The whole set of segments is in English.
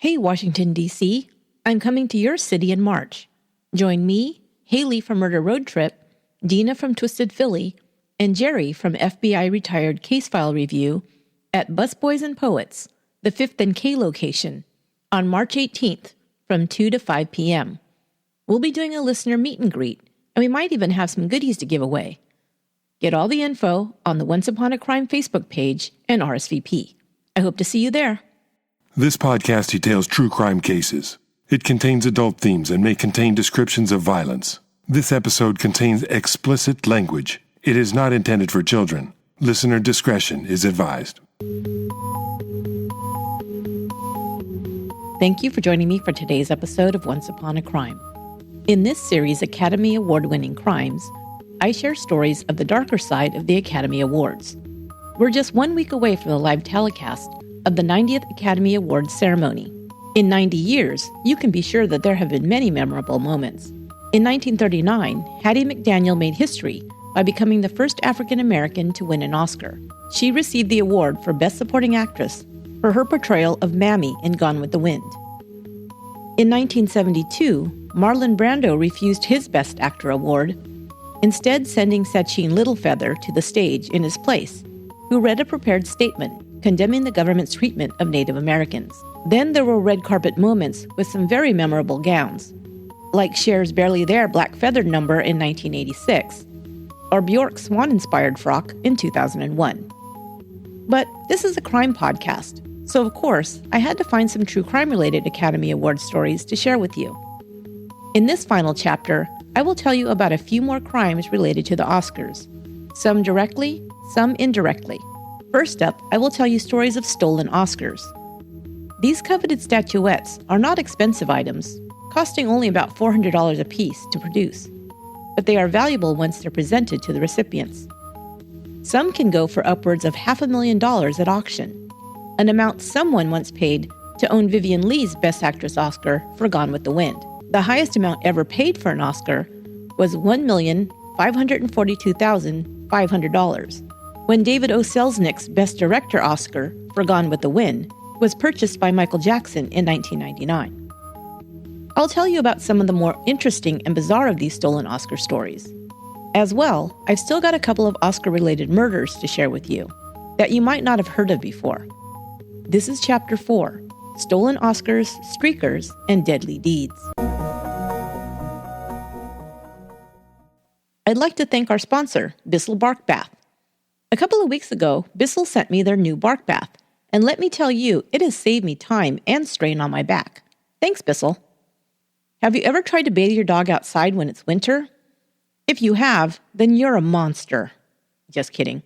Hey, Washington, D.C., I'm coming to your city in March. Join me, Haley from Murder Road Trip, Dina from Twisted Philly, and Jerry from FBI Retired Case File Review at Busboys and Poets, the 5th and K location, on March 18th from 2 to 5 p.m. We'll be doing a listener meet and greet, and we might even have some goodies to give away. Get all the info on the Once Upon a Crime Facebook page and RSVP. I hope to see you there. This podcast details true crime cases. It contains adult themes and may contain descriptions of violence. This episode contains explicit language. It is not intended for children. Listener discretion is advised. Thank you for joining me for today's episode of Once Upon a Crime. In this series, Academy Award-winning crimes, I share stories of the darker side of the Academy Awards. We're just 1 week away from the live telecast of the 90th Academy Awards ceremony. In 90 years, you can be sure that there have been many memorable moments. In 1939, Hattie McDaniel made history by becoming the first African American to win an Oscar. She received the award for Best Supporting Actress for her portrayal of Mammy in Gone with the Wind. In 1972, Marlon Brando refused his Best Actor award, instead sending Sachin Littlefeather to the stage in his place, who read a prepared statement condemning the government's treatment of Native Americans. Then there were red carpet moments with some very memorable gowns, like Cher's Barely There black feathered number in 1986, or Bjork's swan-inspired frock in 2001. But this is a crime podcast, so of course, I had to find some true crime-related Academy Award stories to share with you. In this final chapter, I will tell you about a few more crimes related to the Oscars, some directly, some indirectly. First up, I will tell you stories of stolen Oscars. These coveted statuettes are not expensive items, costing only about $400 a piece to produce, but they are valuable once they're presented to the recipients. Some can go for upwards of $500,000 at auction, an amount someone once paid to own Vivien Leigh's Best Actress Oscar for Gone with the Wind. The highest amount ever paid for an Oscar was $1,542,500, when David O. Selznick's Best Director Oscar for Gone with the Wind was purchased by Michael Jackson in 1999. I'll tell you about some of the more interesting and bizarre of these stolen Oscar stories. As well, I've still got a couple of Oscar-related murders to share with you that you might not have heard of before. This is Chapter 4, Stolen Oscars, Streakers, and Deadly Deeds. I'd like to thank our sponsor, Bissell Bark Bath. A couple of weeks ago, Bissell sent me their new bark bath, and let me tell you, it has saved me time and strain on my back. Thanks, Bissell. Have you ever tried to bathe your dog outside when it's winter? If you have, then you're a monster. Just kidding.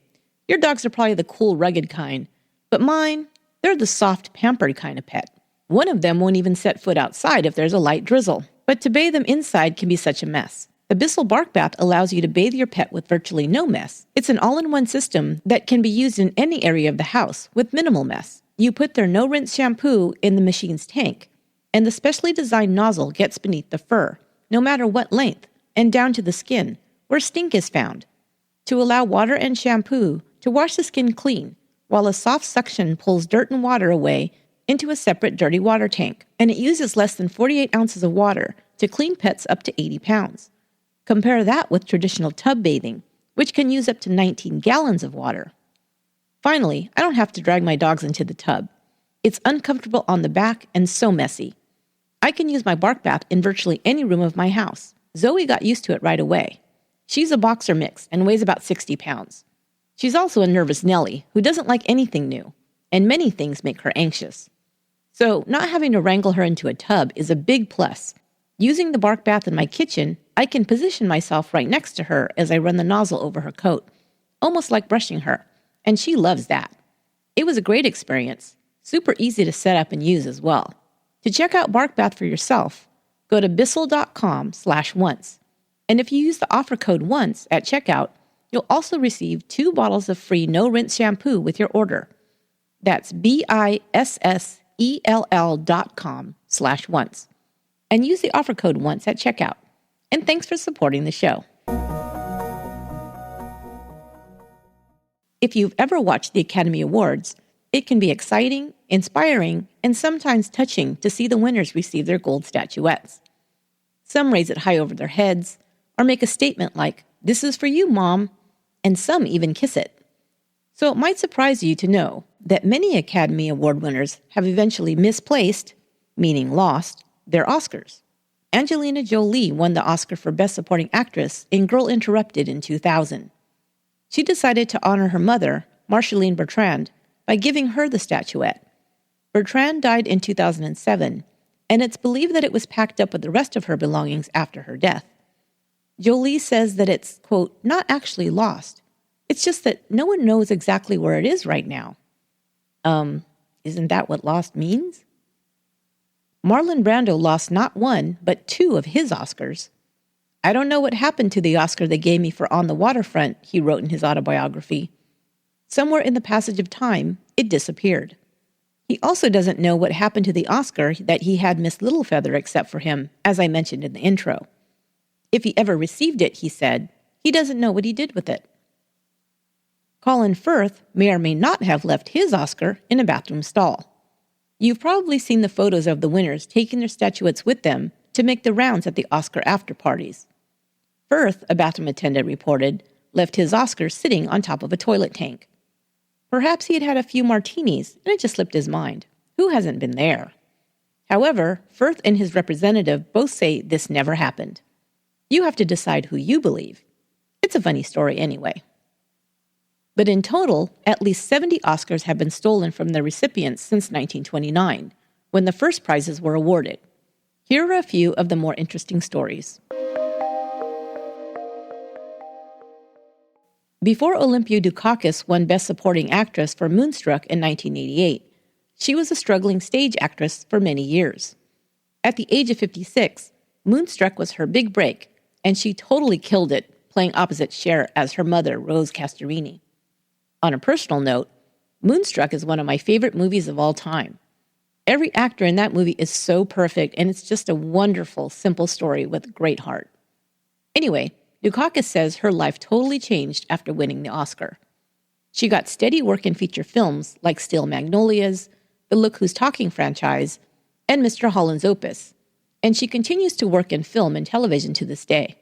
Your dogs are probably the cool, rugged kind, but mine, they're the soft, pampered kind of pet. One of them won't even set foot outside if there's a light drizzle, but to bathe them inside can be such a mess. The Bissell Bark Bath allows you to bathe your pet with virtually no mess. It's an all-in-one system that can be used in any area of the house with minimal mess. You put their no-rinse shampoo in the machine's tank, and the specially designed nozzle gets beneath the fur, no matter what length, and down to the skin, where stink is found, to allow water and shampoo to wash the skin clean, while a soft suction pulls dirt and water away into a separate dirty water tank, and it uses less than 48 ounces of water to clean pets up to 80 pounds. Compare that with traditional tub bathing, which can use up to 19 gallons of water. Finally, I don't have to drag my dogs into the tub. It's uncomfortable on the back and so messy. I can use my bark bath in virtually any room of my house. Zoe got used to it right away. She's a boxer mix and weighs about 60 pounds. She's also a nervous Nellie who doesn't like anything new, and many things make her anxious. So not having to wrangle her into a tub is a big plus. Using the bark bath in my kitchen, I can position myself right next to her as I run the nozzle over her coat, almost like brushing her, and she loves that. It was a great experience, super easy to set up and use as well. To check out Bark Bath for yourself, go to bissell.com/once, and if you use the offer code ONCE at checkout, you'll also receive 2 bottles of free no-rinse shampoo with your order. That's BISSELL.com/once. And use the offer code ONCE at checkout. And thanks for supporting the show. If you've ever watched the Academy Awards, It can be exciting, inspiring, and sometimes touching to see the winners receive their gold statuettes. Some raise it high over their heads, or make a statement like, "This is for you, Mom," and some even kiss it. So it might surprise you to know that many Academy Award winners have eventually misplaced, meaning lost, their Oscars. Angelina Jolie won the Oscar for Best Supporting Actress in Girl Interrupted in 2000. She decided to honor her mother, Marceline Bertrand, by giving her the statuette. Bertrand died in 2007, and it's believed that it was packed up with the rest of her belongings after her death. Jolie says that it's, quote, not actually lost. It's just that no one knows exactly where it is right now. Isn't that what lost means? Marlon Brando lost not one, but 2 of his Oscars. "I don't know what happened to the Oscar they gave me for On the Waterfront," he wrote in his autobiography. "Somewhere in the passage of time, it disappeared." He also doesn't know what happened to the Oscar that he had Miss Littlefeather accept for him, as I mentioned in the intro. If he ever received it, he said, he doesn't know what he did with it. Colin Firth may or may not have left his Oscar in a bathroom stall. You've probably seen the photos of the winners taking their statuettes with them to make the rounds at the Oscar after-parties. Firth, a bathroom attendant reported, left his Oscar sitting on top of a toilet tank. Perhaps he had had a few martinis and it just slipped his mind. Who hasn't been there? However, Firth and his representative both say this never happened. You have to decide who you believe. It's a funny story anyway. But in total, at least 70 Oscars have been stolen from their recipients since 1929, when the first prizes were awarded. Here are a few of the more interesting stories. Before Olympia Dukakis won Best Supporting Actress for Moonstruck in 1988, she was a struggling stage actress for many years. At the age of 56, Moonstruck was her big break, and she totally killed it, playing opposite Cher as her mother, Rose Castorini. On a personal note, Moonstruck is one of my favorite movies of all time. Every actor in that movie is so perfect, and it's just a wonderful, simple story with a great heart. Anyway, Dukakis says her life totally changed after winning the Oscar. She got steady work in feature films like Steel Magnolias, the Look Who's Talking franchise, and Mr. Holland's Opus, and she continues to work in film and television to this day.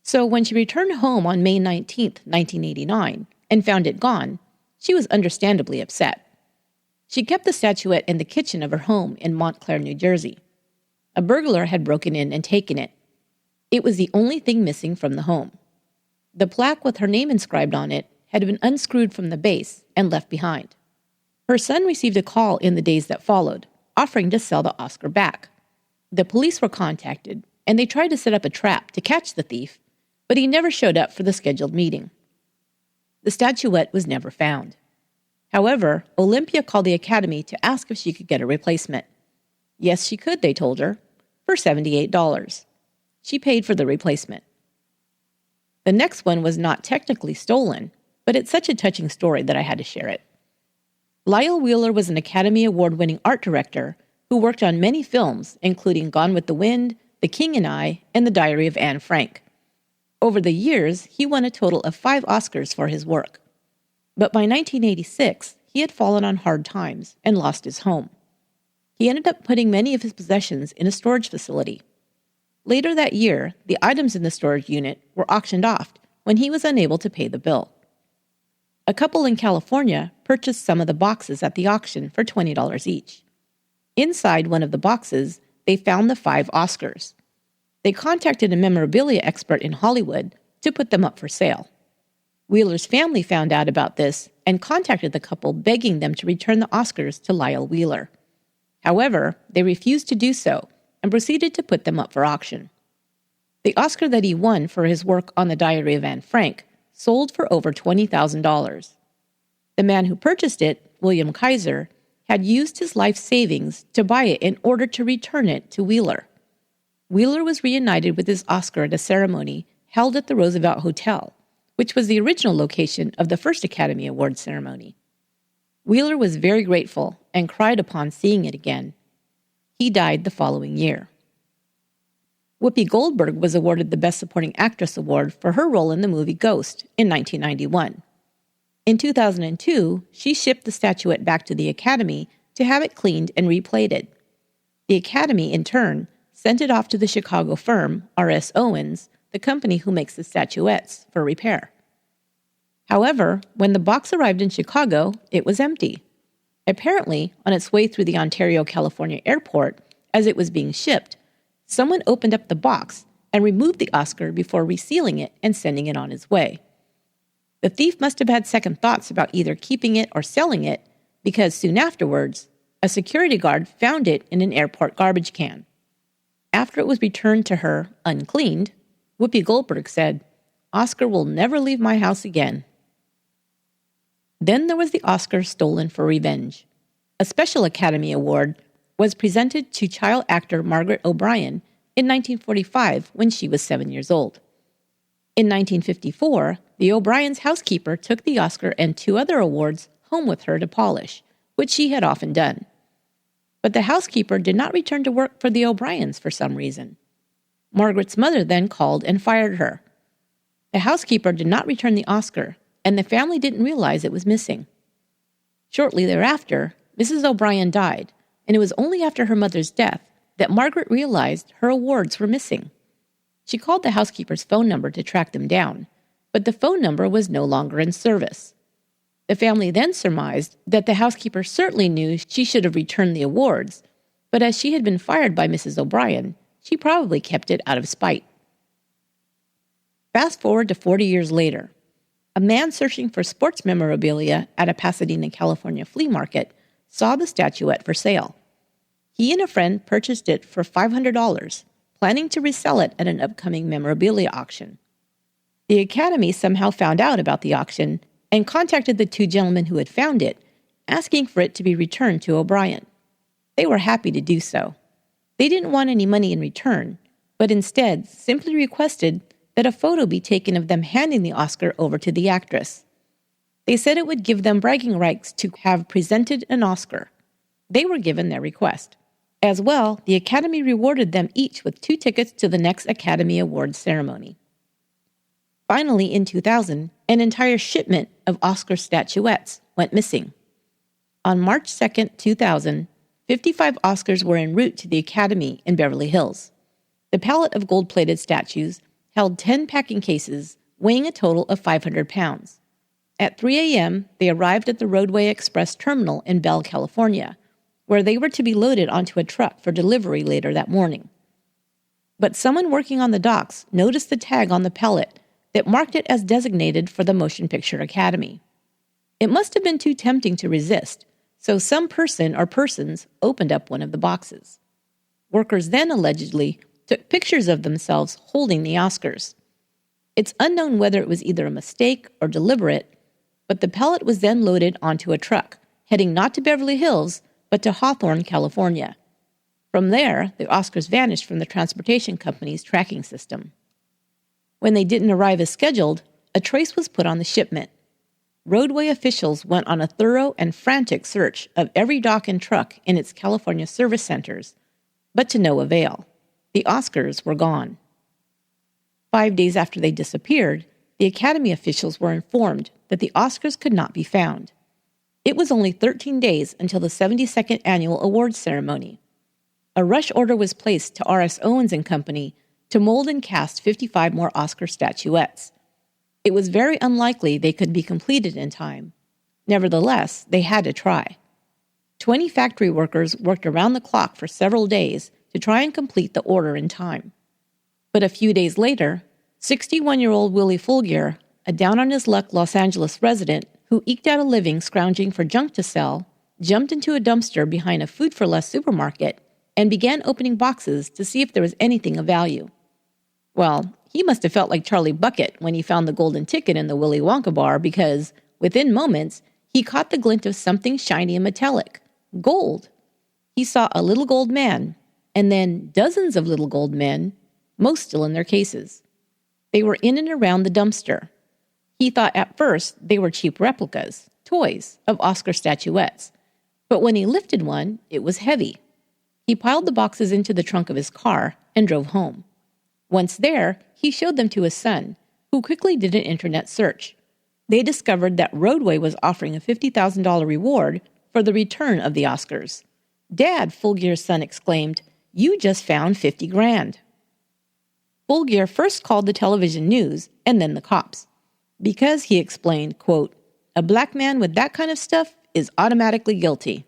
So when she returned home on May 19, 1989, and found it gone, she was understandably upset. She kept the statuette in the kitchen of her home in Montclair, New Jersey. A burglar had broken in and taken it. It was the only thing missing from the home. The plaque with her name inscribed on it had been unscrewed from the base and left behind. Her son received a call in the days that followed, offering to sell the Oscar back. The police were contacted, and they tried to set up a trap to catch the thief, but he never showed up for the scheduled meeting. The statuette was never found. However, Olympia called the Academy to ask if she could get a replacement. Yes, she could, they told her, for $78. She paid for the replacement. The next one was not technically stolen, but it's such a touching story that I had to share it. Lyle Wheeler was an Academy Award-winning art director who worked on many films, including Gone with the Wind, The King and I, and The Diary of Anne Frank. Over the years, he won a total of 5 Oscars for his work. But by 1986, he had fallen on hard times and lost his home. He ended up putting many of his possessions in a storage facility. Later that year, the items in the storage unit were auctioned off when he was unable to pay the bill. A couple in California purchased some of the boxes at the auction for $20 each. Inside one of the boxes, they found the 5 Oscars. They contacted a memorabilia expert in Hollywood to put them up for sale. Wheeler's family found out about this and contacted the couple begging them to return the Oscars to Lyle Wheeler. However, they refused to do so and proceeded to put them up for auction. The Oscar that he won for his work on The Diary of Anne Frank sold for over $20,000. The man who purchased it, William Kaiser, had used his life savings to buy it in order to return it to Wheeler. Wheeler was reunited with his Oscar at a ceremony held at the Roosevelt Hotel, which was the original location of the first Academy Award ceremony. Wheeler was very grateful and cried upon seeing it again. He died the following year. Whoopi Goldberg was awarded the Best Supporting Actress award for her role in the movie Ghost in 1991. In 2002, she shipped the statuette back to the Academy to have it cleaned and replated. The Academy, in turn, sent it off to the Chicago firm, R.S. Owens, the company who makes the statuettes, for repair. However, when the box arrived in Chicago, it was empty. Apparently, on its way through the Ontario, California airport, as it was being shipped, someone opened up the box and removed the Oscar before resealing it and sending it on its way. The thief must have had second thoughts about either keeping it or selling it, because soon afterwards, a security guard found it in an airport garbage can. After it was returned to her, uncleaned, Whoopi Goldberg said, "Oscar will never leave my house again." Then there was the Oscar stolen for revenge. A special Academy Award was presented to child actor Margaret O'Brien in 1945 when she was 7 years old. In 1954, the O'Brien's housekeeper took the Oscar and 2 other awards home with her to polish, which she had often done. But the housekeeper did not return to work for the O'Briens for some reason. Margaret's mother then called and fired her. The housekeeper did not return the Oscar, and the family didn't realize it was missing. Shortly thereafter, Mrs. O'Brien died, and it was only after her mother's death that Margaret realized her awards were missing. She called the housekeeper's phone number to track them down, but the phone number was no longer in service. The family then surmised that the housekeeper certainly knew she should have returned the awards, but as she had been fired by Mrs. O'Brien, she probably kept it out of spite. Fast forward to 40 years later. A man searching for sports memorabilia at a Pasadena, California flea market saw the statuette for sale. He and a friend purchased it for $500, planning to resell it at an upcoming memorabilia auction. The Academy somehow found out about the auction and contacted the 2 gentlemen who had found it, asking for it to be returned to O'Brien. They were happy to do so. They didn't want any money in return, but instead simply requested that a photo be taken of them handing the Oscar over to the actress. They said it would give them bragging rights to have presented an Oscar. They were given their request. As well, the Academy rewarded them each with 2 tickets to the next Academy Awards ceremony. Finally, in 2000, an entire shipment of Oscar statuettes went missing. On March 2, 2000, 55 Oscars were en route to the Academy in Beverly Hills. The pallet of gold-plated statues held 10 packing cases weighing a total of 500 pounds. At 3 a.m., they arrived at the Roadway Express terminal in Bell, California, where they were to be loaded onto a truck for delivery later that morning. But someone working on the docks noticed the tag on the pallet that marked it as designated for the Motion Picture Academy. It must have been too tempting to resist, so some person or persons opened up one of the boxes. Workers then allegedly took pictures of themselves holding the Oscars. It's unknown whether it was either a mistake or deliberate, but the pellet was then loaded onto a truck, heading not to Beverly Hills, but to Hawthorne, California. From there, the Oscars vanished from the transportation company's tracking system. When they didn't arrive as scheduled, a trace was put on the shipment. Roadway officials went on a thorough and frantic search of every dock and truck in its California service centers, but to no avail. The Oscars were gone. 5 days after they disappeared, the Academy officials were informed that the Oscars could not be found. It was only 13 days until the 72nd annual awards ceremony. A rush order was placed to R.S. Owens and Company to mold and cast 55 more Oscar statuettes. It was very unlikely they could be completed in time. Nevertheless, they had to try. 20 factory workers worked around the clock for several days to try and complete the order in time. But a few days later, 61-year-old Willie Fulgier, a down-on-his-luck Los Angeles resident who eked out a living scrounging for junk to sell, jumped into a dumpster behind a Food for Less supermarket and began opening boxes to see if there was anything of value. Well, he must have felt like Charlie Bucket when he found the golden ticket in the Willy Wonka bar because, within moments, he caught the glint of something shiny and metallic. Gold. He saw a little gold man, and then dozens of little gold men, most still in their cases. They were in and around the dumpster. He thought at first they were cheap replicas, toys, of Oscar statuettes. But when he lifted one, it was heavy. He piled the boxes into the trunk of his car and drove home. Once there, he showed them to his son, who quickly did an internet search. They discovered that Roadway was offering a $50,000 reward for the return of the Oscars. "Dad," Fulgier's son exclaimed, "you just found 50 grand." Fulgier first called the television news and then the cops. Because, he explained, quote, "a black man with that kind of stuff is automatically guilty."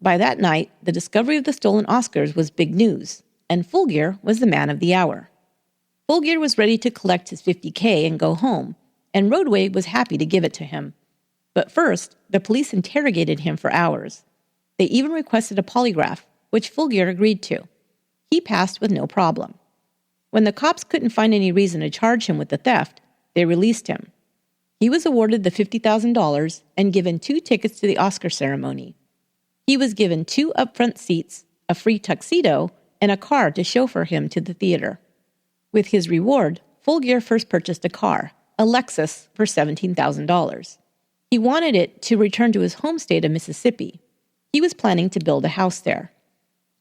By that night, the discovery of the stolen Oscars was big news, and Fulgier was the man of the hour. Fulgier was ready to collect his $50K and go home, and Roadway was happy to give it to him. But first, the police interrogated him for hours. They even requested a polygraph, which Fulgier agreed to. He passed with no problem. When the cops couldn't find any reason to charge him with the theft, they released him. He was awarded the $50,000 and given 2 tickets to the Oscar ceremony. He was given 2 upfront seats, a free tuxedo, and a car to chauffeur him to the theater. With his reward, Fulgier first purchased a car, a Lexus, for $17,000. He wanted it to return to his home state of Mississippi. He was planning to build a house there.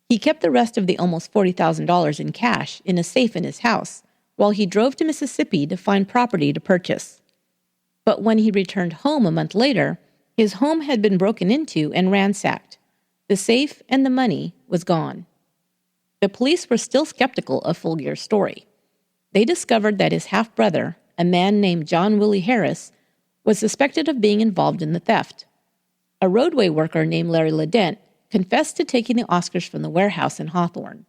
He kept the rest of the almost $40,000 in cash in a safe in his house while he drove to Mississippi to find property to purchase. But when he returned home a month later, his home had been broken into and ransacked. The safe and the money was gone. The police were still skeptical of Fulgier's story. They discovered that his half-brother, a man named John Willie Harris, was suspected of being involved in the theft. A roadway worker named Larry Ledent confessed to taking the Oscars from the warehouse in Hawthorne.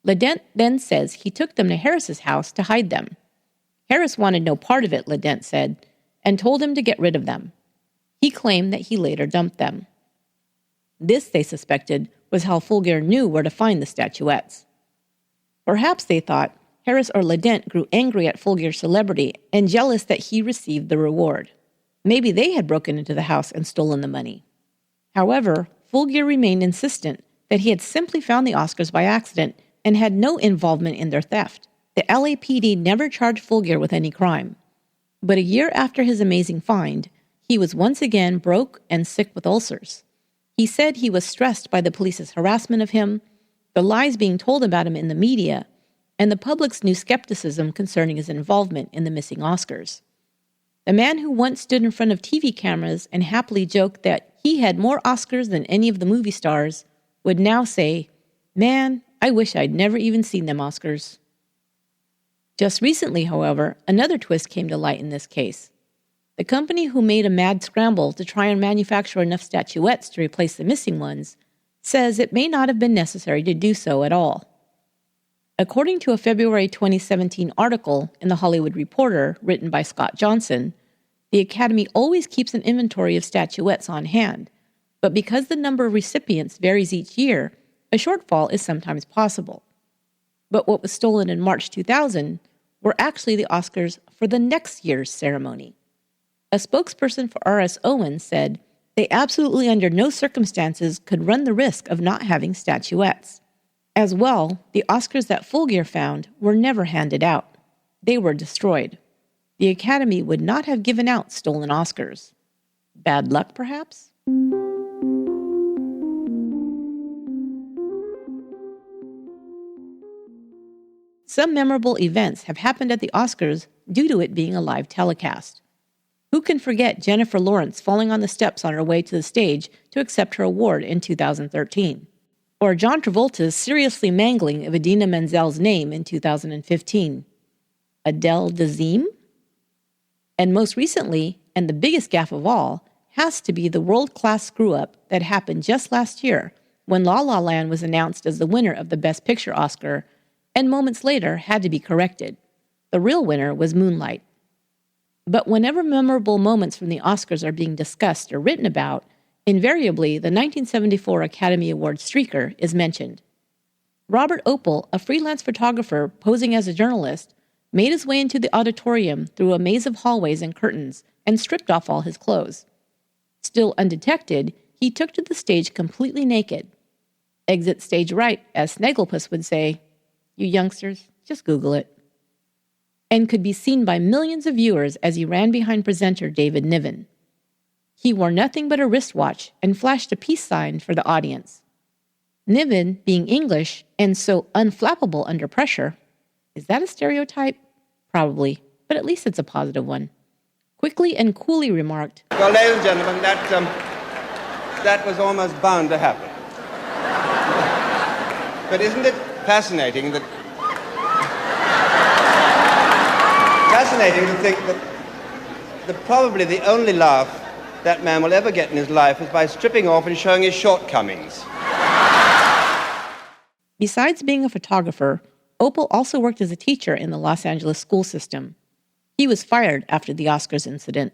Ledent then says he took them to Harris's house to hide them. Harris wanted no part of it, Ledent said, and told him to get rid of them. He claimed that he later dumped them. This, they suspected, was how Fulgier knew where to find the statuettes. Perhaps, they thought, Harris or Ledent grew angry at Fulgier's celebrity and jealous that he received the reward. Maybe they had broken into the house and stolen the money. However, Fulgier remained insistent that he had simply found the Oscars by accident and had no involvement in their theft. The LAPD never charged Fulgier with any crime. But a year after his amazing find, he was once again broke and sick with ulcers. He said he was stressed by the police's harassment of him, the lies being told about him in the media, and the public's new skepticism concerning his involvement in the missing Oscars. The man who once stood in front of TV cameras and happily joked that he had more Oscars than any of the movie stars would now say, "Man, I wish I'd never even seen them Oscars." Just recently, however, another twist came to light in this case. The company who made a mad scramble to try and manufacture enough statuettes to replace the missing ones says it may not have been necessary to do so at all. According to a February 2017 article in The Hollywood Reporter written by Scott Johnson, the Academy always keeps an inventory of statuettes on hand, but because the number of recipients varies each year, a shortfall is sometimes possible. But what was stolen in March 2000 were actually the Oscars for the next year's ceremony. A spokesperson for R.S. Owens said, "They absolutely under no circumstances could run the risk of not having statuettes." As well, the Oscars that Fulgier found were never handed out. They were destroyed. The Academy would not have given out stolen Oscars. Bad luck, perhaps? Some memorable events have happened at the Oscars due to it being a live telecast. Who can forget Jennifer Lawrence falling on the steps on her way to the stage to accept her award in 2013? Or John Travolta's seriously mangling of Idina Menzel's name in 2015? Adele Dazeem? And most recently, and the biggest gaffe of all, has to be the world-class screw-up that happened just last year when La La Land was announced as the winner of the Best Picture Oscar and moments later had to be corrected. The real winner was Moonlight. But whenever memorable moments from the Oscars are being discussed or written about, invariably the 1974 Academy Award streaker is mentioned. Robert Oppel, a freelance photographer posing as a journalist, made his way into the auditorium through a maze of hallways and curtains and stripped off all his clothes. Still undetected, he took to the stage completely naked. Exit stage right, as Snagglepuss would say. You youngsters, just Google it. And could be seen by millions of viewers as he ran behind presenter David Niven. He wore nothing but a wristwatch and flashed a peace sign for the audience. Niven, being English and so unflappable under pressure, is that a stereotype? Probably, but at least it's a positive one, quickly and coolly remarked, "Well, ladies and gentlemen, that was almost bound to happen." But isn't it fascinating to think that probably the only laugh that man will ever get in his life is by stripping off and showing his shortcomings. Besides being a photographer, Oppel also worked as a teacher in the Los Angeles school system. He was fired after the Oscars incident.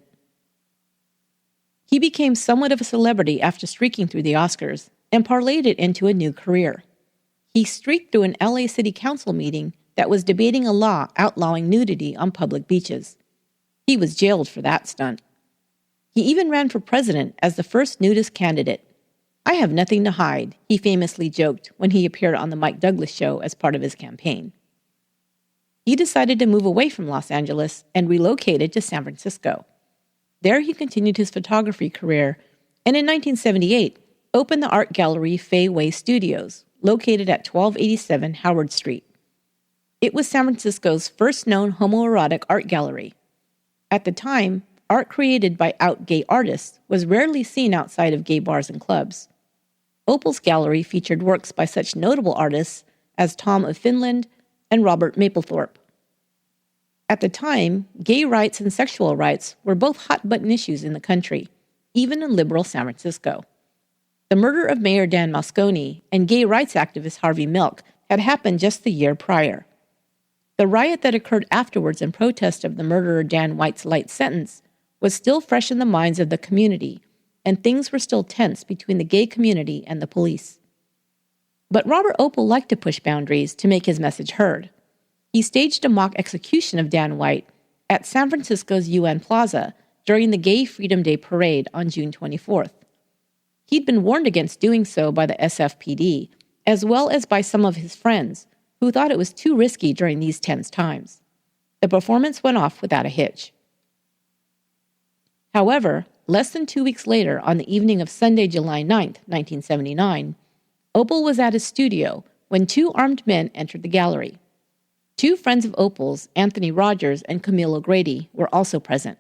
He became somewhat of a celebrity after streaking through the Oscars and parlayed it into a new career. He streaked through an LA City Council meeting that was debating a law outlawing nudity on public beaches. He was jailed for that stunt. He even ran for president as the first nudist candidate. "I have nothing to hide," he famously joked when he appeared on the Mike Douglas show as part of his campaign. He decided to move away from Los Angeles and relocated to San Francisco. There he continued his photography career and in 1978 opened the art gallery Fay Way Studios, located at 1287 Howard Street. It was San Francisco's first known homoerotic art gallery. At the time, art created by out gay artists was rarely seen outside of gay bars and clubs. Oppel's gallery featured works by such notable artists as Tom of Finland and Robert Mapplethorpe. At the time, gay rights and sexual rights were both hot-button issues in the country, even in liberal San Francisco. The murder of Mayor Dan Moscone and gay rights activist Harvey Milk had happened just the year prior. The riot that occurred afterwards in protest of the murderer Dan White's light sentence was still fresh in the minds of the community, and things were still tense between the gay community and the police. But Robert Oppel liked to push boundaries to make his message heard. He staged a mock execution of Dan White at San Francisco's UN Plaza during the Gay Freedom Day parade on June 24th. He'd been warned against doing so by the SFPD, as well as by some of his friends, who thought it was too risky during these tense times. The performance went off without a hitch. However, less than 2 weeks later, on the evening of Sunday, July 9th, 1979, Oppel was at his studio when two armed men entered the gallery. Two friends of Oppel's, Anthony Rogers and Camille O'Grady, were also present.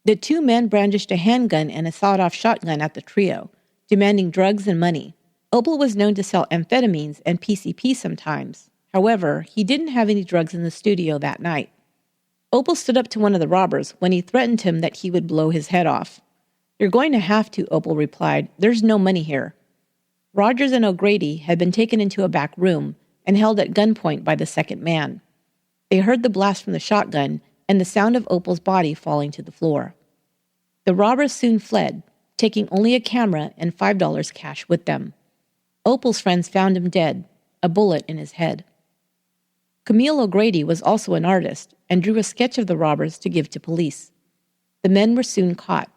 The two men brandished a handgun and a sawed-off shotgun at the trio, demanding drugs and money. Oppel was known to sell amphetamines and PCP sometimes. However, he didn't have any drugs in the studio that night. Oppel stood up to one of the robbers when he threatened him that he would blow his head off. "You're going to have to," Oppel replied. "There's no money here." Rogers and O'Grady had been taken into a back room and held at gunpoint by the second man. They heard the blast from the shotgun and the sound of Oppel's body falling to the floor. The robbers soon fled, taking only a camera and $5 cash with them. Oppel's friends found him dead, a bullet in his head. Camille O'Grady was also an artist and drew a sketch of the robbers to give to police. The men were soon caught.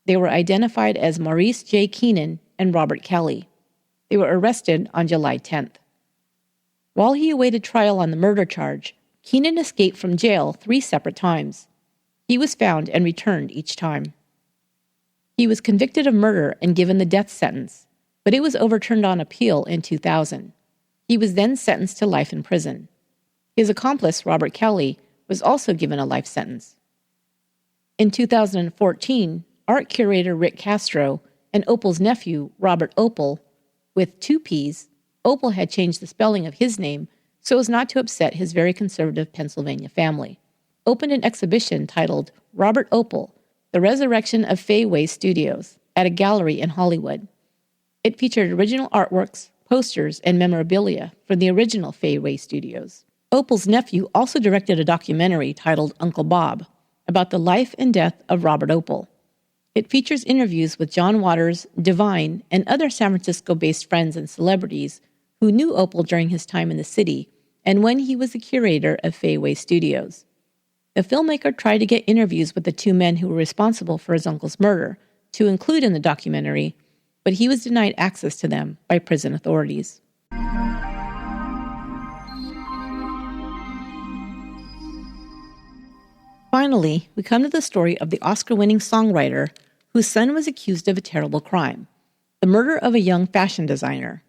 They were identified as Maurice J. Keenan and Robert Kelly. They were arrested on July 10th. While he awaited trial on the murder charge, Keenan escaped from jail 3 separate times. He was found and returned each time. He was convicted of murder and given the death sentence, but it was overturned on appeal in 2000. He was then sentenced to life in prison. His accomplice, Robert Kelly, was also given a life sentence. In 2014, art curator Rick Castro and Oppel's nephew, Robert Oppel, with 2 P's, Oppel had changed the spelling of his name so as not to upset his very conservative Pennsylvania family, opened an exhibition titled Robert Oppel, The Resurrection of Fay Way Studios, at a gallery in Hollywood. It featured original artworks, posters, and memorabilia from the original Fay Way Studios. Oppel's nephew also directed a documentary titled Uncle Bob about the life and death of Robert Oppel. It features interviews with John Waters, Divine, and other San Francisco-based friends and celebrities who knew Oppel during his time in the city and when he was the curator of Fay Way Studios. The filmmaker tried to get interviews with the 2 men who were responsible for his uncle's murder to include in the documentary, but he was denied access to them by prison authorities. Finally, we come to the story of the Oscar-winning songwriter whose son was accused of a terrible crime, the murder of a young fashion designer.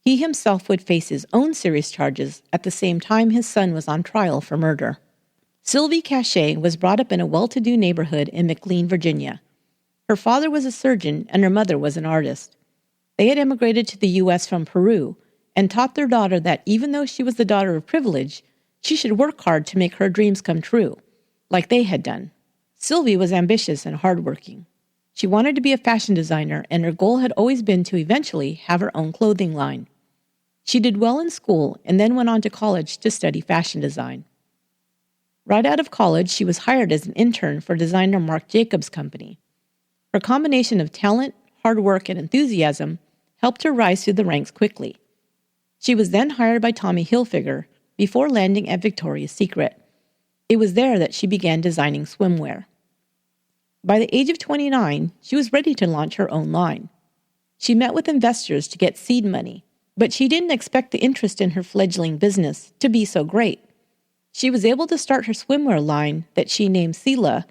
He himself would face his own serious charges at the same time his son was on trial for murder. Sylvie Cachay was brought up in a well-to-do neighborhood in McLean, Virginia. Her father was a surgeon and her mother was an artist. They had immigrated to the U.S. from Peru and taught their daughter that even though she was the daughter of privilege, she should work hard to make her dreams come true, like they had done. Sylvie was ambitious and hardworking. She wanted to be a fashion designer, and her goal had always been to eventually have her own clothing line. She did well in school and then went on to college to study fashion design. Right out of college, she was hired as an intern for designer Marc Jacobs' company. Her combination of talent, hard work, and enthusiasm helped her rise through the ranks quickly. She was then hired by Tommy Hilfiger before landing at Victoria's Secret. It was there that she began designing swimwear. By the age of 29, she was ready to launch her own line. She met with investors to get seed money, but she didn't expect the interest in her fledgling business to be so great. She was able to start her swimwear line that she named Sila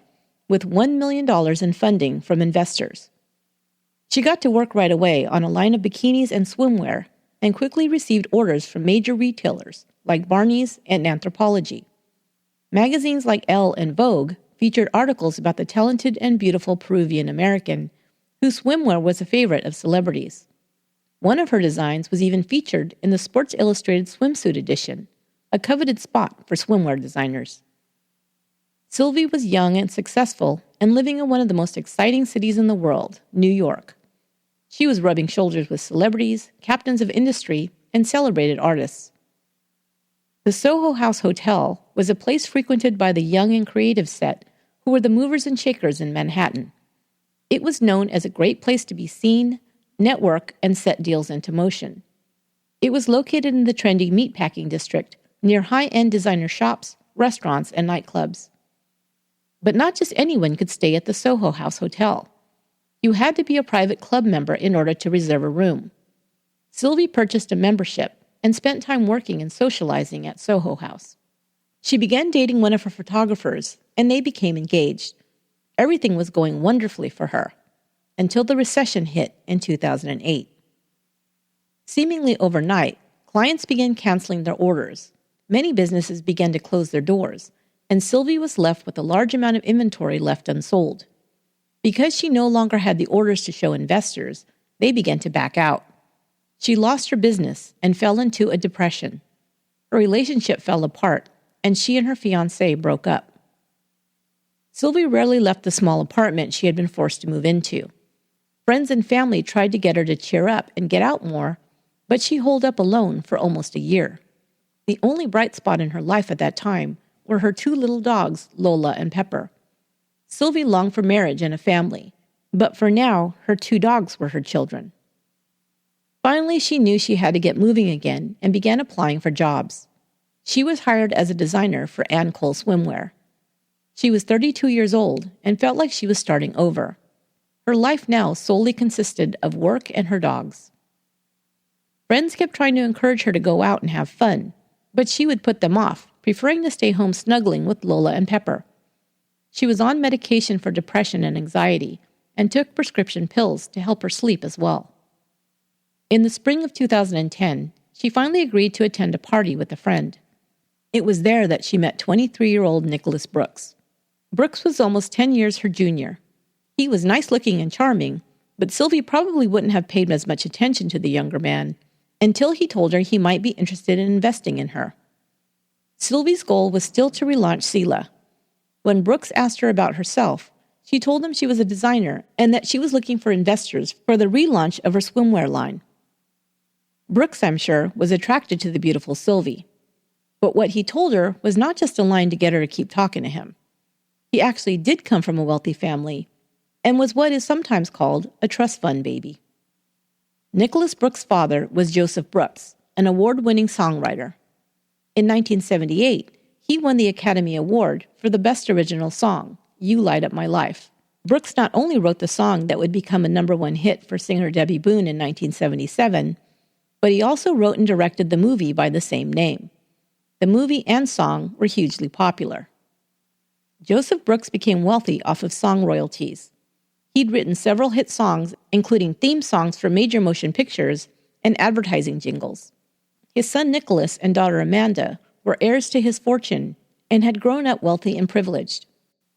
with $1 million in funding from investors. She got to work right away on a line of bikinis and swimwear and quickly received orders from major retailers like Barney's and Anthropologie. Magazines like Elle and Vogue featured articles about the talented and beautiful Peruvian American, whose swimwear was a favorite of celebrities. One of her designs was even featured in the Sports Illustrated swimsuit edition, a coveted spot for swimwear designers. Sylvie was young and successful and living in one of the most exciting cities in the world, New York. She was rubbing shoulders with celebrities, captains of industry, and celebrated artists. The Soho House Hotel was a place frequented by the young and creative set who were the movers and shakers in Manhattan. It was known as a great place to be seen, network, and set deals into motion. It was located in the trendy meatpacking district near high-end designer shops, restaurants, and nightclubs. But not just anyone could stay at the Soho House Hotel. You had to be a private club member in order to reserve a room. Sylvie purchased a membership and spent time working and socializing at Soho House. She began dating one of her photographers, and they became engaged. Everything was going wonderfully for her, until the recession hit in 2008. Seemingly overnight, clients began canceling their orders. Many businesses began to close their doors, and Sylvie was left with a large amount of inventory left unsold. Because she no longer had the orders to show investors, they began to back out. She lost her business and fell into a depression. Her relationship fell apart, and she and her fiancé broke up. Sylvie rarely left the small apartment she had been forced to move into. Friends and family tried to get her to cheer up and get out more, but she holed up alone for almost a year. The only bright spot in her life at that time were her two little dogs, Lola and Pepper. Sylvie longed for marriage and a family, but for now, her two dogs were her children. Finally, she knew she had to get moving again and began applying for jobs. She was hired as a designer for Ann Cole Swimwear. She was 32 years old and felt like she was starting over. Her life now solely consisted of work and her dogs. Friends kept trying to encourage her to go out and have fun, but she would put them off, preferring to stay home snuggling with Lola and Pepper. She was on medication for depression and anxiety and took prescription pills to help her sleep as well. In the spring of 2010, she finally agreed to attend a party with a friend. It was there that she met 23-year-old Nicholas Brooks. Brooks was almost 10 years her junior. He was nice-looking and charming, but Sylvie probably wouldn't have paid as much attention to the younger man until he told her he might be interested in investing in her. Sylvie's goal was still to relaunch Sila. When Brooks asked her about herself, she told him she was a designer and that she was looking for investors for the relaunch of her swimwear line. Brooks, I'm sure, was attracted to the beautiful Sylvie. But what he told her was not just a line to get her to keep talking to him. He actually did come from a wealthy family and was what is sometimes called a trust fund baby. Nicholas Brooks' father was Joseph Brooks, an award-winning songwriter. In 1978, he won the Academy Award for the Best Original Song, You Light Up My Life. Brooks not only wrote the song that would become a #1 hit for singer Debbie Boone in 1977, but he also wrote and directed the movie by the same name. The movie and song were hugely popular. Joseph Brooks became wealthy off of song royalties. He'd written several hit songs, including theme songs for major motion pictures and advertising jingles. His son Nicholas and daughter Amanda were heirs to his fortune, and had grown up wealthy and privileged.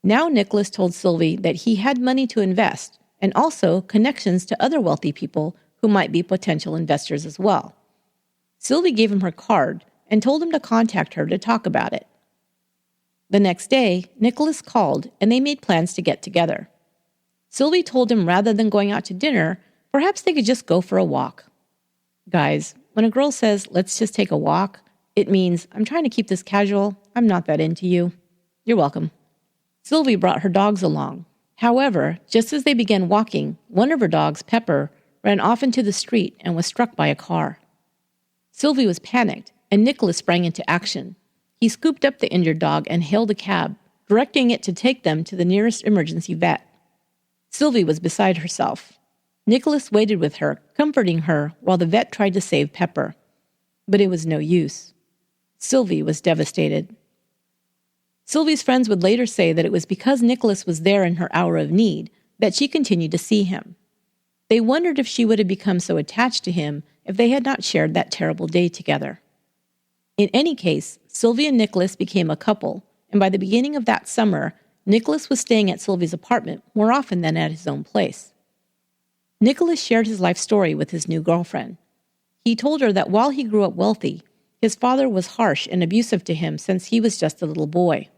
Now Nicholas told Sylvie that he had money to invest and also connections to other wealthy people who might be potential investors as well. Sylvie gave him her card and told him to contact her to talk about it. The next day, Nicholas called and they made plans to get together. Sylvie told him rather than going out to dinner, perhaps they could just go for a walk. Guys, when a girl says, let's just take a walk, it means, I'm trying to keep this casual, I'm not that into you. You're welcome. Sylvie brought her dogs along. However, just as they began walking, one of her dogs, Pepper, ran off into the street and was struck by a car. Sylvie was panicked, and Nicholas sprang into action. He scooped up the injured dog and hailed a cab, directing it to take them to the nearest emergency vet. Sylvie was beside herself. Nicholas waited with her, comforting her while the vet tried to save Pepper. But it was no use. Sylvie was devastated. Sylvie's friends would later say that it was because Nicholas was there in her hour of need that she continued to see him. They wondered if she would have become so attached to him if they had not shared that terrible day together. In any case, Sylvie and Nicholas became a couple, and by the beginning of that summer, Nicholas was staying at Sylvie's apartment more often than at his own place. Nicholas shared his life story with his new girlfriend. He told her that while he grew up wealthy, his father was harsh and abusive to him since he was just a little boy.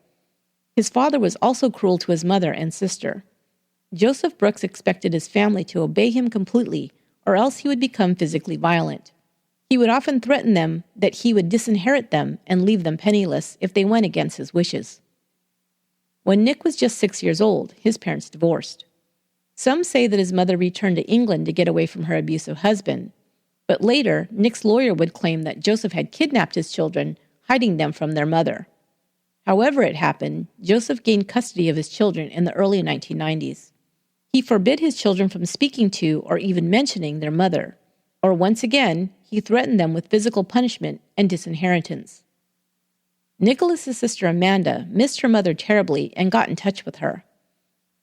His father was also cruel to his mother and sister. Joseph Brooks expected his family to obey him completely, or else he would become physically violent. He would often threaten them that he would disinherit them and leave them penniless if they went against his wishes. When Nick was just 6 years old, his parents divorced. Some say that his mother returned to England to get away from her abusive husband, but later, Nick's lawyer would claim that Joseph had kidnapped his children, hiding them from their mother. However it happened, Joseph gained custody of his children in the early 1990s. He forbid his children from speaking to or even mentioning their mother, or once again, he threatened them with physical punishment and disinheritance. Nicholas's sister Amanda missed her mother terribly and got in touch with her.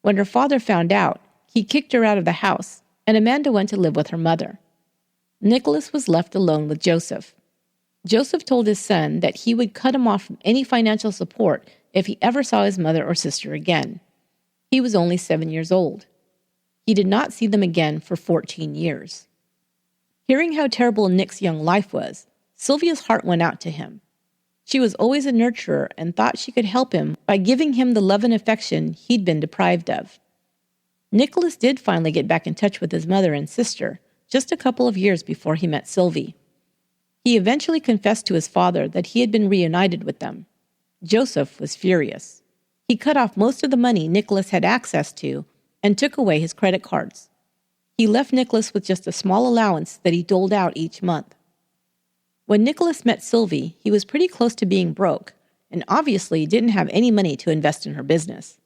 When her father found out, he kicked her out of the house, and Amanda went to live with her mother. Nicholas was left alone with Joseph. Joseph told his son that he would cut him off from any financial support if he ever saw his mother or sister again. He was only 7 years old. He did not see them again for 14 years. Hearing how terrible Nick's young life was, Sylvia's heart went out to him. She was always a nurturer and thought she could help him by giving him the love and affection he'd been deprived of. Nicholas did finally get back in touch with his mother and sister, just a couple of years before he met Sylvie. He eventually confessed to his father that he had been reunited with them. Joseph was furious. He cut off most of the money Nicholas had access to and took away his credit cards. He left Nicholas with just a small allowance that he doled out each month. When Nicholas met Sylvie, he was pretty close to being broke and obviously didn't have any money to invest in her business.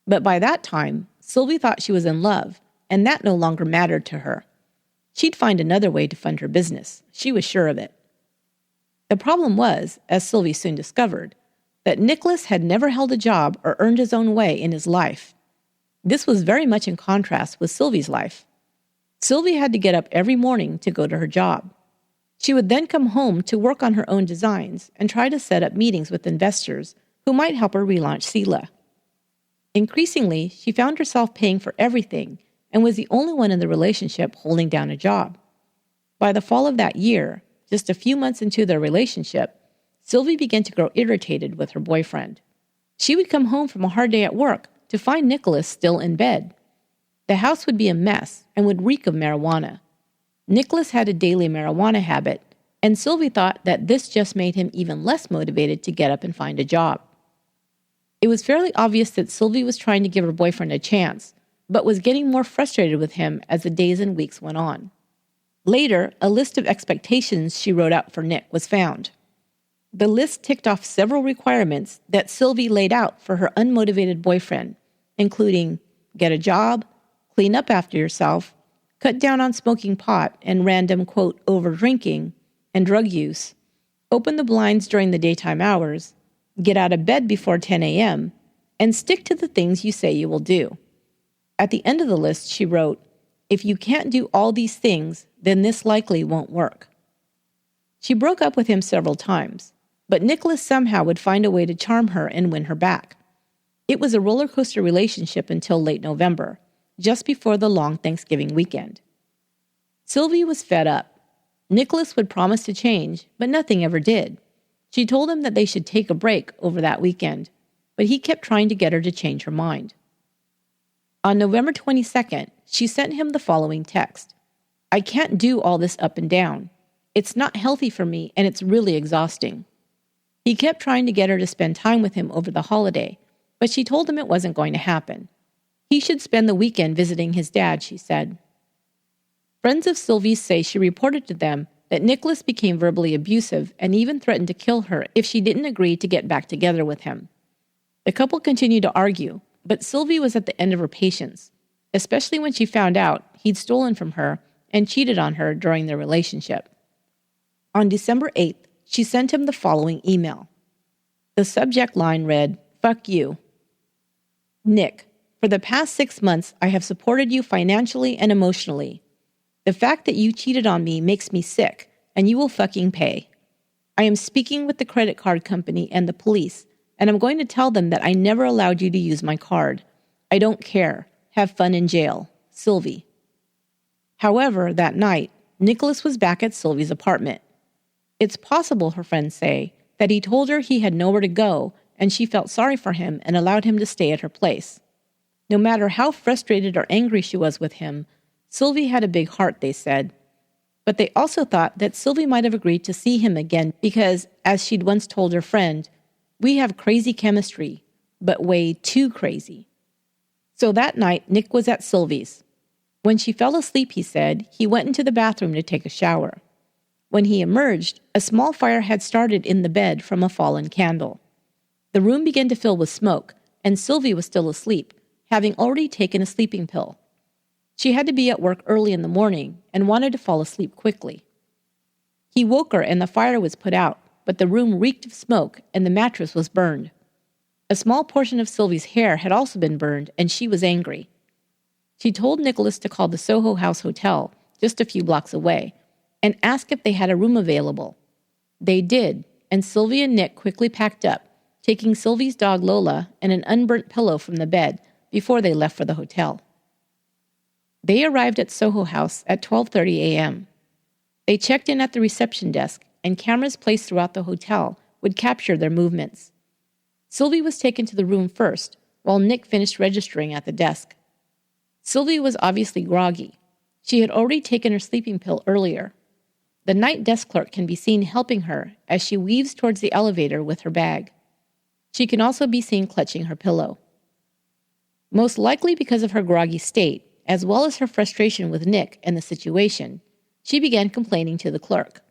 But by that time, Sylvie thought she was in love, and that no longer mattered to her. She'd find another way to fund her business. She was sure of it. The problem was, as Sylvie soon discovered, that Nicholas had never held a job or earned his own way in his life. This was very much in contrast with Sylvie's life. Sylvie had to get up every morning to go to her job. She would then come home to work on her own designs and try to set up meetings with investors who might help her relaunch Sela. Increasingly, she found herself paying for everything and was the only one in the relationship holding down a job. By the fall of that year, just a few months into their relationship, Sylvie began to grow irritated with her boyfriend. She would come home from a hard day at work to find Nicholas still in bed. The house would be a mess and would reek of marijuana. Nicholas had a daily marijuana habit, and Sylvie thought that this just made him even less motivated to get up and find a job. It was fairly obvious that Sylvie was trying to give her boyfriend a chance, but was getting more frustrated with him as the days and weeks went on. Later, a list of expectations she wrote out for Nick was found. The list ticked off several requirements that Sylvie laid out for her unmotivated boyfriend, including get a job, clean up after yourself, cut down on smoking pot and random, quote, over-drinking and drug use, open the blinds during the daytime hours, get out of bed before 10 a.m., and stick to the things you say you will do. At the end of the list, she wrote, if you can't do all these things, then this likely won't work. She broke up with him several times. But Nicholas somehow would find a way to charm her and win her back. It was a roller coaster relationship until late November, just before the long Thanksgiving weekend. Sylvie was fed up. Nicholas would promise to change, but nothing ever did. She told him that they should take a break over that weekend, but he kept trying to get her to change her mind. On November 22nd, she sent him the following text. "I can't do all this up and down. It's not healthy for me, and it's really exhausting." He kept trying to get her to spend time with him over the holiday, but she told him it wasn't going to happen. He should spend the weekend visiting his dad, she said. Friends of Sylvie's say she reported to them that Nicholas became verbally abusive and even threatened to kill her if she didn't agree to get back together with him. The couple continued to argue, but Sylvie was at the end of her patience, especially when she found out he'd stolen from her and cheated on her during their relationship. On December 8th, she sent him the following email. The subject line read, "Fuck you. Nick, for the past 6 months, I have supported you financially and emotionally. The fact that you cheated on me makes me sick, and you will fucking pay. I am speaking with the credit card company and the police, and I'm going to tell them that I never allowed you to use my card. I don't care. Have fun in jail. Sylvie." However, that night, Nicholas was back at Sylvie's apartment. It's possible, her friends say, that he told her he had nowhere to go, and she felt sorry for him and allowed him to stay at her place. No matter how frustrated or angry she was with him, Sylvie had a big heart, they said. But they also thought that Sylvie might have agreed to see him again because, as she'd once told her friend, "We have crazy chemistry, but way too crazy." So that night, Nick was at Sylvie's. When she fell asleep, he said, he went into the bathroom to take a shower. When he emerged, a small fire had started in the bed from a fallen candle. The room began to fill with smoke, and Sylvie was still asleep, having already taken a sleeping pill. She had to be at work early in the morning and wanted to fall asleep quickly. He woke her and the fire was put out, but the room reeked of smoke and the mattress was burned. A small portion of Sylvie's hair had also been burned, and she was angry. She told Nicholas to call the Soho House Hotel, just a few blocks away, and ask if they had a room available. They did, and Sylvie and Nick quickly packed up, taking Sylvie's dog Lola and an unburnt pillow from the bed before they left for the hotel. They arrived at Soho House at 12:30 a.m. They checked in at the reception desk, and cameras placed throughout the hotel would capture their movements. Sylvie was taken to the room first, while Nick finished registering at the desk. Sylvie was obviously groggy. She had already taken her sleeping pill earlier. The night desk clerk can be seen helping her as she weaves towards the elevator with her bag. She can also be seen clutching her pillow. Most likely because of her groggy state, as well as her frustration with Nick and the situation, she began complaining to the clerk.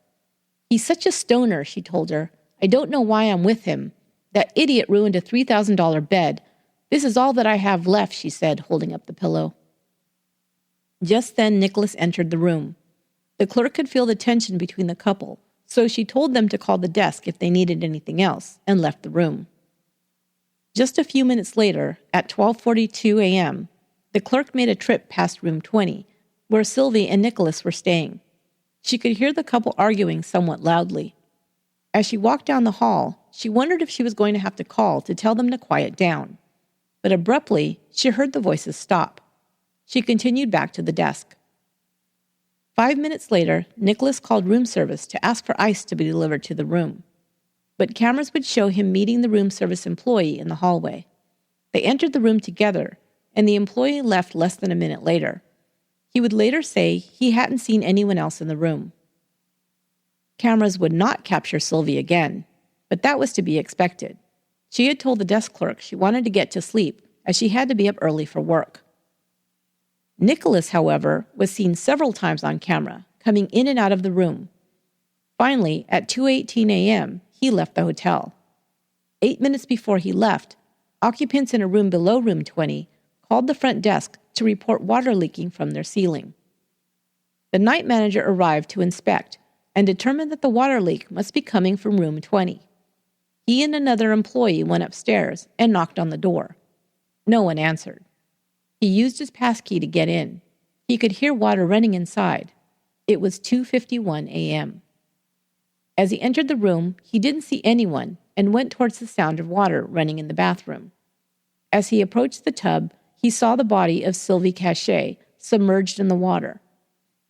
"He's such a stoner," she told her. "I don't know why I'm with him. That idiot ruined a $3,000 bed. This is all that I have left," she said, holding up the pillow. Just then, Nicholas entered the room. The clerk could feel the tension between the couple, so she told them to call the desk if they needed anything else, and left the room. Just a few minutes later, at 12:42 a.m., the clerk made a trip past room 20, where Sylvie and Nicholas were staying. She could hear the couple arguing somewhat loudly. As she walked down the hall, she wondered if she was going to have to call to tell them to quiet down. But abruptly, she heard the voices stop. She continued back to the desk. 5 minutes later, Nicholas called room service to ask for ice to be delivered to the room. But cameras would show him meeting the room service employee in the hallway. They entered the room together, and the employee left less than a minute later. He would later say he hadn't seen anyone else in the room. Cameras would not capture Sylvie again, but that was to be expected. She had told the desk clerk she wanted to get to sleep as she had to be up early for work. Nicholas, however, was seen several times on camera, coming in and out of the room. Finally, at 2:18 a.m., he left the hotel. 8 minutes before he left, occupants in a room below room 20 called the front desk to report water leaking from their ceiling. The night manager arrived to inspect and determined that the water leak must be coming from room 20. He and another employee went upstairs and knocked on the door. No one answered. He used his passkey to get in. He could hear water running inside. It was 2:51 a.m. As he entered the room, he didn't see anyone and went towards the sound of water running in the bathroom. As he approached the tub, he saw the body of Sylvie Cachay submerged in the water.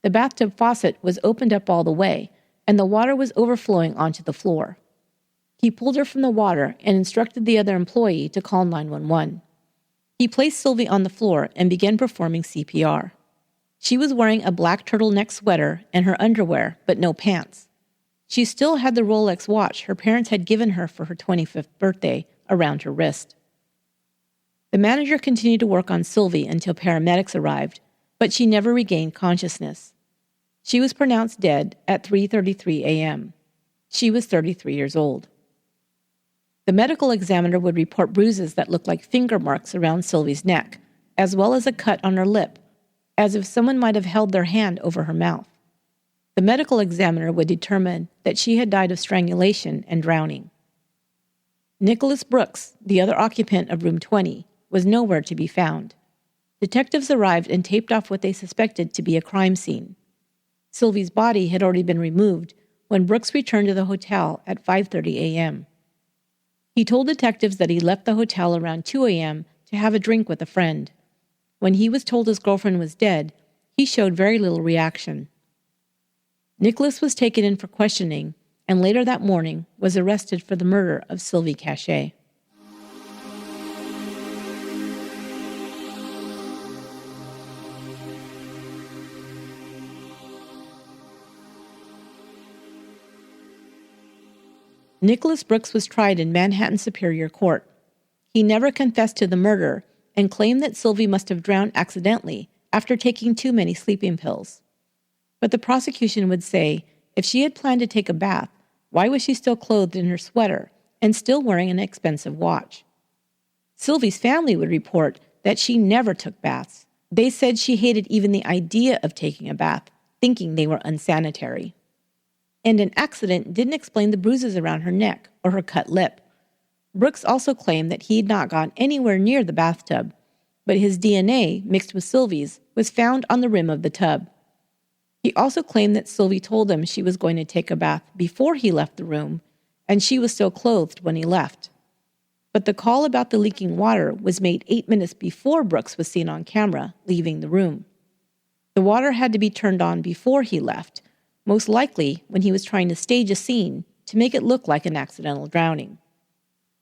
The bathtub faucet was opened up all the way, and the water was overflowing onto the floor. He pulled her from the water and instructed the other employee to call 911. He placed Sylvie on the floor and began performing CPR. She was wearing a black turtleneck sweater and her underwear, but no pants. She still had the Rolex watch her parents had given her for her 25th birthday around her wrist. The manager continued to work on Sylvie until paramedics arrived, but she never regained consciousness. She was pronounced dead at 3:33 a.m. She was 33 years old. The medical examiner would report bruises that looked like finger marks around Sylvie's neck, as well as a cut on her lip, as if someone might have held their hand over her mouth. The medical examiner would determine that she had died of strangulation and drowning. Nicholas Brooks, the other occupant of room 20, was nowhere to be found. Detectives arrived and taped off what they suspected to be a crime scene. Sylvie's body had already been removed when Brooks returned to the hotel at 5:30 a.m. He told detectives that he left the hotel around 2 a.m. to have a drink with a friend. When he was told his girlfriend was dead, he showed very little reaction. Nicholas was taken in for questioning and later that morning was arrested for the murder of Sylvie Cachay. Nicholas Brooks was tried in Manhattan Superior Court. He never confessed to the murder and claimed that Sylvie must have drowned accidentally after taking too many sleeping pills. But the prosecution would say if she had planned to take a bath, why was she still clothed in her sweater and still wearing an expensive watch? Sylvie's family would report that she never took baths. They said she hated even the idea of taking a bath, thinking they were unsanitary. And an accident didn't explain the bruises around her neck or her cut lip. Brooks also claimed that he had not gone anywhere near the bathtub, but his DNA, mixed with Sylvie's, was found on the rim of the tub. He also claimed that Sylvie told him she was going to take a bath before he left the room, and she was still clothed when he left. But the call about the leaking water was made 8 minutes before Brooks was seen on camera leaving the room. The water had to be turned on before he left, most likely when he was trying to stage a scene to make it look like an accidental drowning.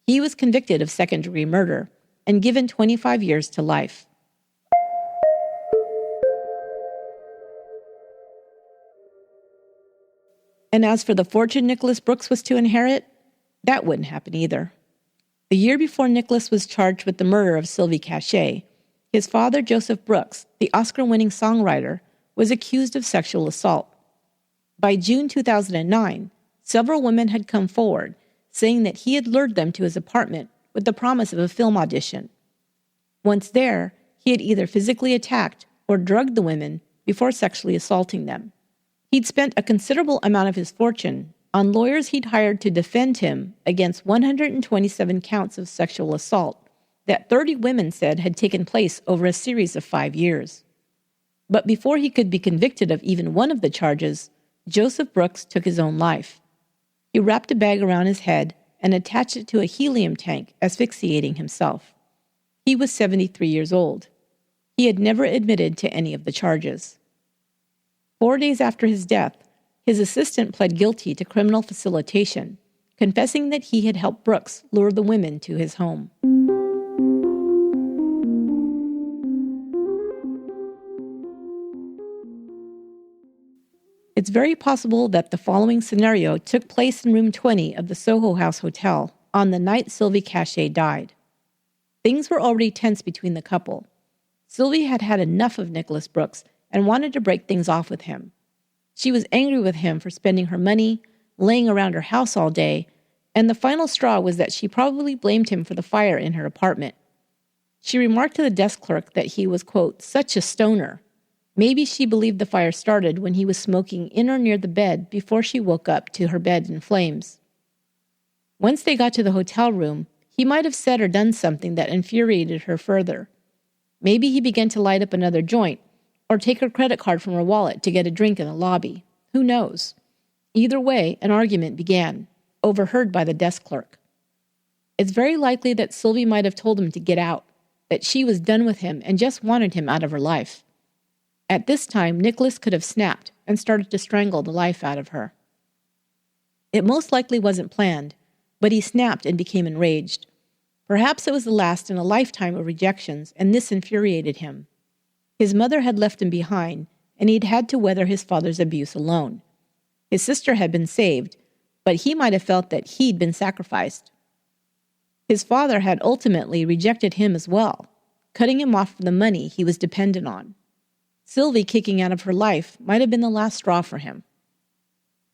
He was convicted of second-degree murder and given 25 years to life. And as for the fortune Nicholas Brooks was to inherit, that wouldn't happen either. The year before Nicholas was charged with the murder of Sylvie Cachay, his father, Joseph Brooks, the Oscar-winning songwriter, was accused of sexual assault. By June 2009, several women had come forward, saying that he had lured them to his apartment with the promise of a film audition. Once there, he had either physically attacked or drugged the women before sexually assaulting them. He'd spent a considerable amount of his fortune on lawyers he'd hired to defend him against 127 counts of sexual assault that 30 women said had taken place over a series of 5 years. But before he could be convicted of even one of the charges, Joseph Brooks took his own life. He wrapped a bag around his head and attached it to a helium tank, asphyxiating himself. He was 73 years old. He had never admitted to any of the charges. 4 days after his death, his assistant pled guilty to criminal facilitation, confessing that he had helped Brooks lure the women to his home. It's very possible that the following scenario took place in room 20 of the Soho House Hotel on the night Sylvie Cachay died. Things were already tense between the couple. Sylvie had had enough of Nicholas Brooks and wanted to break things off with him. She was angry with him for spending her money, laying around her house all day, and the final straw was that she probably blamed him for the fire in her apartment. She remarked to the desk clerk that he was, quote, such a stoner. Maybe she believed the fire started when he was smoking in or near the bed before she woke up to her bed in flames. Once they got to the hotel room, he might have said or done something that infuriated her further. Maybe he began to light up another joint or take her credit card from her wallet to get a drink in the lobby. Who knows? Either way, an argument began, overheard by the desk clerk. It's very likely that Sylvie might have told him to get out, that she was done with him and just wanted him out of her life. At this time, Nicholas could have snapped and started to strangle the life out of her. It most likely wasn't planned, but he snapped and became enraged. Perhaps it was the last in a lifetime of rejections, and this infuriated him. His mother had left him behind, and he'd had to weather his father's abuse alone. His sister had been saved, but he might have felt that he'd been sacrificed. His father had ultimately rejected him as well, cutting him off from the money he was dependent on. Sylvie kicking out of her life might have been the last straw for him.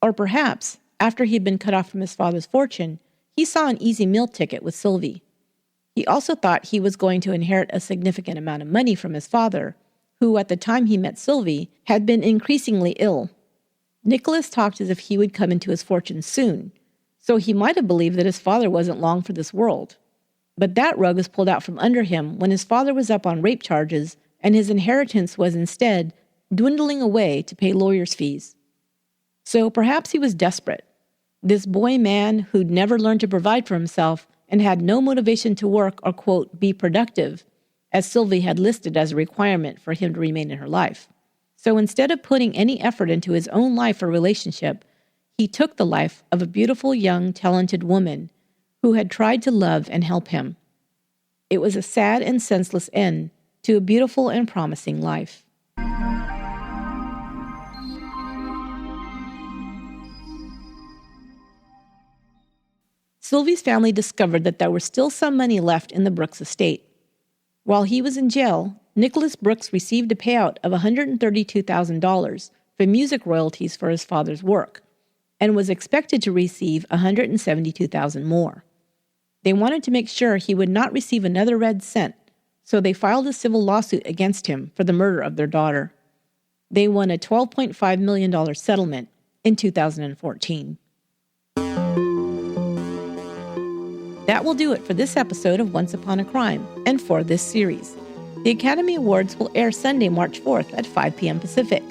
Or perhaps, after he'd been cut off from his father's fortune, he saw an easy meal ticket with Sylvie. He also thought he was going to inherit a significant amount of money from his father, who, at the time he met Sylvie, had been increasingly ill. Nicholas talked as if he would come into his fortune soon, so he might have believed that his father wasn't long for this world. But that rug was pulled out from under him when his father was up on rape charges, and his inheritance was instead dwindling away to pay lawyers' fees. So perhaps he was desperate. This boy man who'd never learned to provide for himself and had no motivation to work or, quote, be productive, as Sylvie had listed as a requirement for him to remain in her life. So instead of putting any effort into his own life or relationship, he took the life of a beautiful, young, talented woman who had tried to love and help him. It was a sad and senseless end to a beautiful and promising life. Sylvie's family discovered that there was still some money left in the Brooks estate. While he was in jail, Nicholas Brooks received a payout of $132,000 for music royalties for his father's work, and was expected to receive $172,000 more. They wanted to make sure he would not receive another red cent, so they filed a civil lawsuit against him for the murder of their daughter. They won a $12.5 million settlement in 2014. That will do it for this episode of Once Upon a Crime, and for this series. The Academy Awards will air Sunday, March 4th at 5 p.m. Pacific.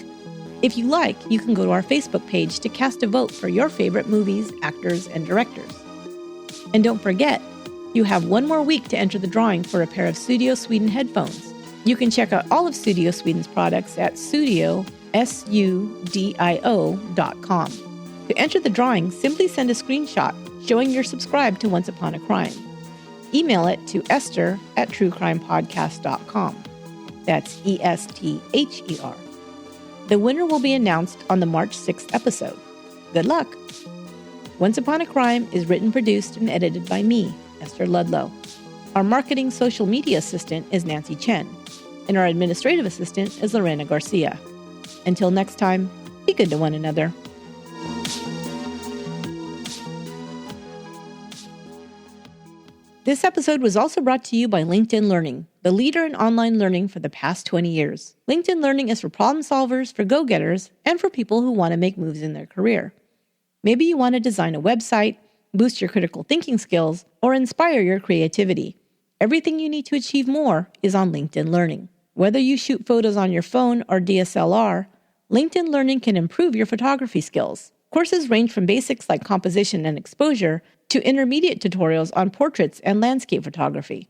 If you like, you can go to our Facebook page to cast a vote for your favorite movies, actors, and directors. And don't forget, you have one more week to enter the drawing for a pair of Studio Sweden headphones. You can check out all of Studio Sweden's products at studio.com. To enter the drawing, simply send a screenshot showing you're subscribed to Once Upon a Crime. Email it to esther@truecrimepodcast.com. That's ESTHER. The winner will be announced on the March 6th episode. Good luck! Once Upon a Crime is written, produced, and edited by me, Esther Ludlow. Our marketing social media assistant is Nancy Chen, and our administrative assistant is Lorena Garcia. Until next time, be good to one another. This episode was also brought to you by LinkedIn Learning, the leader in online learning for the past 20 years. LinkedIn Learning is for problem solvers, for go-getters, and for people who want to make moves in their career. Maybe you want to design a website, boost your critical thinking skills, or inspire your creativity. Everything you need to achieve more is on LinkedIn Learning. Whether you shoot photos on your phone or DSLR, LinkedIn Learning can improve your photography skills. Courses range from basics like composition and exposure to intermediate tutorials on portraits and landscape photography.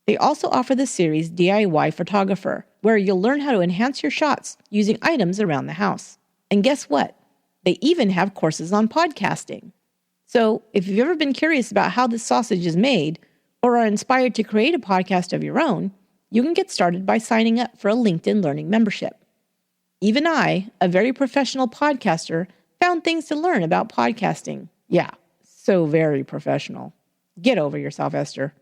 They also offer the series DIY Photographer, where you'll learn how to enhance your shots using items around the house. And guess what? They even have courses on podcasting. So if you've ever been curious about how this sausage is made, or are inspired to create a podcast of your own, you can get started by signing up for a LinkedIn Learning membership. Even I, a very professional podcaster, found things to learn about podcasting. Yeah, so very professional. Get over yourself, Esther.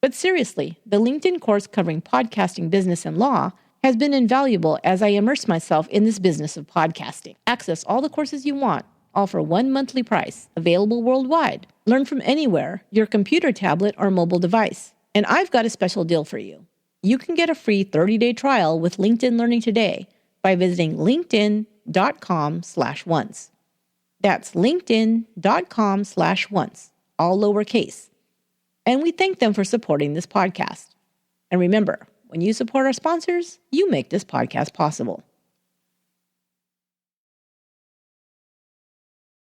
But seriously, the LinkedIn course covering podcasting, business, and law has been invaluable as I immerse myself in this business of podcasting. Access all the courses you want, all for one monthly price, available worldwide. Learn from anywhere, your computer, tablet, or mobile device. And I've got a special deal for you. You can get a free 30-day trial with LinkedIn Learning today by visiting linkedin.com/once. That's linkedin.com/once, all lowercase. And we thank them for supporting this podcast. And remember, when you support our sponsors, you make this podcast possible.